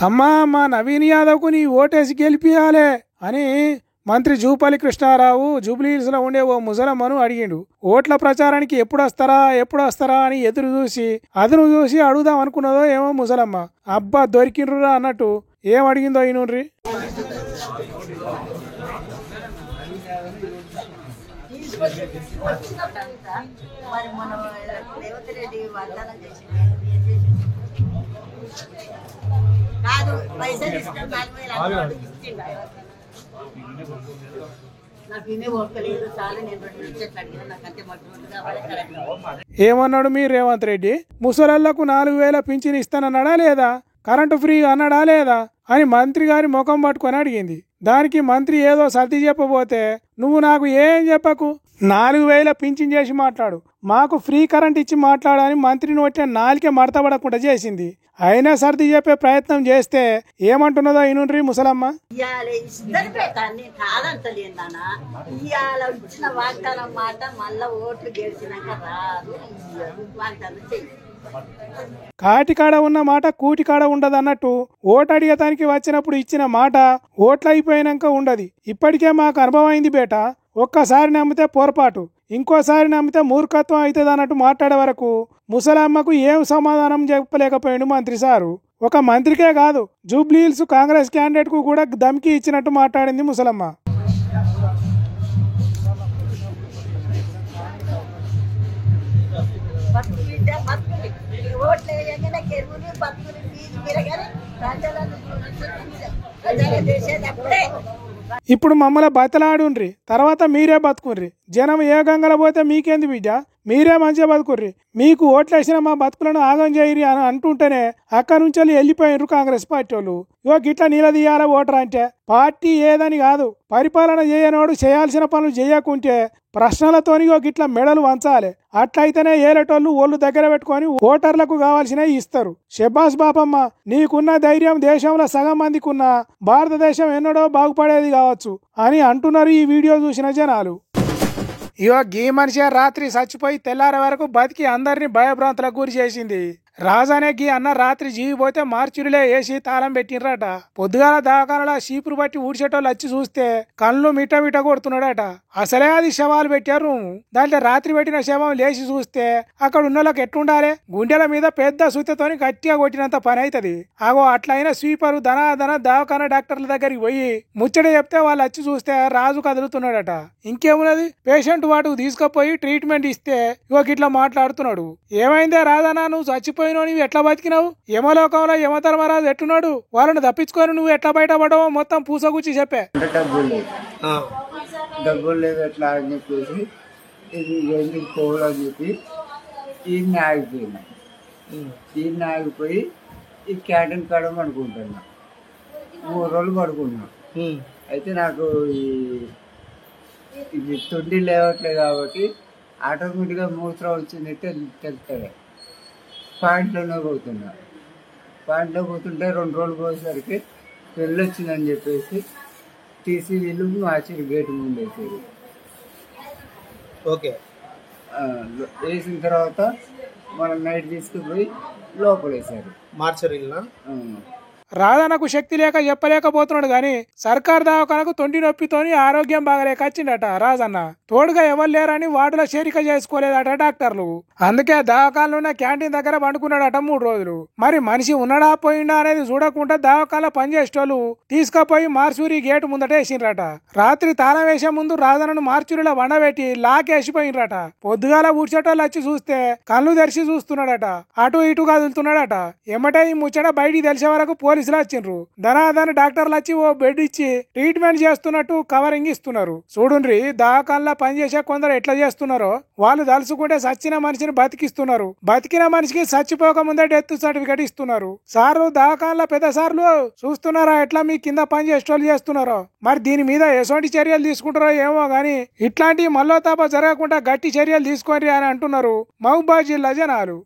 అమ్మా మా నవీన్ యాదవ్కు నీ ఓటేసి గెలిపియాలే అని మంత్రి జూపల్లి కృష్ణారావు జూబ్లీహిల్స్లో ఉండే ఓ ముసలమ్మను అడిగిండు. ఓట్ల ప్రచారానికి ఎప్పుడు వస్తారా అని ఎదురు చూసి అదును చూసి అడుగుదాం అనుకున్నదో ఏమో ముసలమ్మ. అబ్బా దొరికిండ్రురా అన్నట్టు ఏం అడిగిందో ఈనుండ్రి. ఏమన్నాడు మీ రేవంత్ రెడ్డి? ముసలళ్లకు 4,000 పింఛన్ ఇస్తానన్నాడా లేదా? కరెంటు ఫ్రీ అన్నాడా లేదా అని మంత్రి గారి ముఖం పట్టుకొని అడిగింది. దానికి మంత్రి ఏదో సర్ది చెప్పబోతే, నువ్వు నాకు ఏం చెప్పకు, 4,000 పింఛన్ చేసి మాట్లాడు, మాకు ఫ్రీ కరెంట్ ఇచ్చి మాట్లాడని మంత్రిని వచ్చే నాలుకే మడతపడకుండా చేసింది. అయినా సర్ది చెప్పే ప్రయత్నం చేస్తే ఏమంటున్నదో ఇనుండ్రి ముసలమ్మ. కాటికాడ ఉన్న మాట కూటికాడ ఉండదన్నట్టు ఓటు అడిగటానికి వచ్చినప్పుడు ఇచ్చిన మాట ఓట్లు అయిపోయినాక ఉండదు. ఇప్పటికే మాకు అనుభవం అయింది బేట. ఒక్కసారి నమ్మితే పొరపాటు, ఇంకోసారి నమ్మితే మూర్ఖత్వం అవుతుంది అన్నట్టు మాట్లాడే వరకు ముసలమ్మకు ఏం సమాధానం చెప్పలేకపోయాడు మంత్రి సారు. ఒక మంత్రికే కాదు, జూబ్లీహిల్స్ కాంగ్రెస్ క్యాండిడేట్ కు కూడా ధమ్కి ఇచ్చినట్టు మాట్లాడింది ముసలమ్మ. ఇప్పుడు మమ్మల్ని బతలాడుండ్రి, తర్వాత మీరే బతుకుర్రి. జనం ఏ గంగల పోతే మీకేంది బిడ్డ, మీరే మంచిగా బతుకుర్రి. మీకు ఓట్లేసిన మా బతుకులను ఆగం చేయరి అని అంటుంటేనే అక్కడి నుంచి వెళ్ళిపోయినరు కాంగ్రెస్ పార్టీ వాళ్ళు. గిట్లా నిలదీయాల ఓటర్ అంటే పార్టీ ఏదని కాదు, పరిపాలన చేయనోడు చేయాల్సిన పనులు చేయకుంటే ప్రశ్నలతోని గిట్లా మెడలు వంచాలి. అట్లయితేనే ఏలేటోళ్ళు ఓళ్ళు దగ్గర పెట్టుకొని ఓటర్లకు కావాల్సినవి ఇస్తారు. షెబాస్ బాపమ్మ, నీకున్న ధైర్యం దేశంలో సగం మందికి ఉన్న, భారతదేశం ఎన్నడో బాగుపడేది కావచ్చు అని అంటున్నారు ఈ వీడియో చూసిన జనాలు. గీ మనిషి రాత్రి చచ్చిపోయి తెల్లారే వరకు బతికి అందరినీ భయభ్రాంతులకు గురి చేసింది. రాజానే గీ అన్న రాత్రి జీవిపోతే మార్చురిలే వేసి తాళం పెట్టినరట. పొద్దుగాల దవాఖానలో చీపురు బట్టి ఊడ్చేటోళ్ళు వచ్చి చూస్తే కళ్ళు మిట కొడుతున్నాడట. అసలే అది శవాలు పెట్టారు. దాంట్లో రాత్రి పెట్టిన శవం లేచి చూస్తే అక్కడ ఉన్నోళ్ళకి ఎట్లుండాలి, గుండెల మీద పెద్ద సుత్తతోని గట్టిగా కొట్టినంత పని అవుతుంది. అట్లయినా స్వీపరు ధనాధన దవాఖాన డాక్టర్ల దగ్గరికి పోయి ముచ్చట చెప్తే వాళ్ళు వచ్చి చూస్తే రాజు కదులుతున్నాడట. ఇంకేమున్నది, పేషెంట్ వాటికి తీసుకుపోయి ట్రీట్మెంట్ ఇస్తే ఇట్లా మాట్లాడుతున్నాడు. ఏమైందే రాజానా, నువ్వు చచ్చిపోయి నువ్వు ఎట్లా బతికినావు, యమలోకంలో యమధర్మరాజు ఎట్టున్నాడు, వాళ్ళని తప్పించుకొని నువ్వు ఎట్లా బయటపడవో మొత్తం పూసగుచ్చి చెప్పే. డబ్బులు లేదు ఎట్లా అని చెప్పేసి ఇది ఎందుకు పోవాలని చెప్పి ఈయన ఆగిపోయినా. ఈయన ఆగిపోయి ఈ క్యాంటీన్ కాడ పడుకుంటున్నా. 3 రోజులు పడుకున్నా. అయితే నాకు ఇది తొండి లేవట్లేదు కాబట్టి ఆటోమేటిక్గా మూత్రం వచ్చింది తెలుస్తుంది. పాయింట్లోనే పోతున్నా. పాయింట్లో పోతుంటే 2 రోజులు పోయేసరికి వెళ్ళొచ్చిందని చెప్పేసి తీసి వీళ్ళు మార్చి గేటు ముందు వేసారు. ఓకే, వేసిన తర్వాత మనం నైట్ తీసుకుపోయి లోపల వేసారు మార్చరీలో. రాధనకు శక్తి లేక చెప్పలేకపోతున్నాడు గాని సర్కార్ దవాఖానకు తొండి నొప్పితోని ఆరోగ్యం బాగలేక వచ్చిండట రాజన్న. తోడుగా ఎవరు లేరని వార్డులో చేరిక చేసుకోలేదట డాక్టర్లు. అందుకే దవాఖానలో ఉన్న క్యాంటీన్ దగ్గర పండుకున్నాడట 3 రోజులు. మరి మనిషి ఉన్నాడా పోయిండా అనేది చూడకుండా దవాఖానలో పనిచేసేటోళ్ళు తీసుకుపోయి మార్చూరి గేటు ముందట వేసిండ్రట. రాత్రి తాళం వేసే ముందు రాజన్నను మార్చూరిలో వండబెట్టి లాకేసిపోయిండ్రట. పొద్దుగాల ఊడ్చేటోళ్ళు వచ్చి చూస్తే కళ్ళు తెరిచి చూస్తున్నాడట, అటు ఇటు కదులుతున్నాడట. ఎమ్మటే ఈ ముచ్చట బయటికి తెలిసే వరకు పోలీసులు వచ్చిండ్రు. ధనాధన డాక్టర్లు వచ్చి ఓ బెడ్ ఇచ్చి ట్రీట్మెంట్ చేస్తున్నట్టు కవరింగ్ ఇస్తున్నారు. చూడుండ్రి, దవాఖానలో పనిచేసే కొందరు ఎట్లా చేస్తున్నారో. వాళ్ళు తలుసుకుంటే సచ్చిన మనిషిని బతికిస్తున్నారు, బతికిన మనిషికి చచ్చిపోక ముందే డెత్ సర్టిఫికేట్ ఇస్తున్నారు. సార్లు దవాఖానలో పెద్ద సార్లు చూస్తున్నారా ఎట్లా మీ కింద పని చేసేటోళ్ళు చేస్తున్నారో. మరి దీని మీద ఎటువంటి చర్యలు తీసుకుంటారో ఏమో గాని ఇట్లాంటి మల్లో తప్ప జరగకుండా గట్టి చర్యలు తీసుకోండి అని అంటున్నారు మహబూబాబాద్ జిల్లా జనాలు.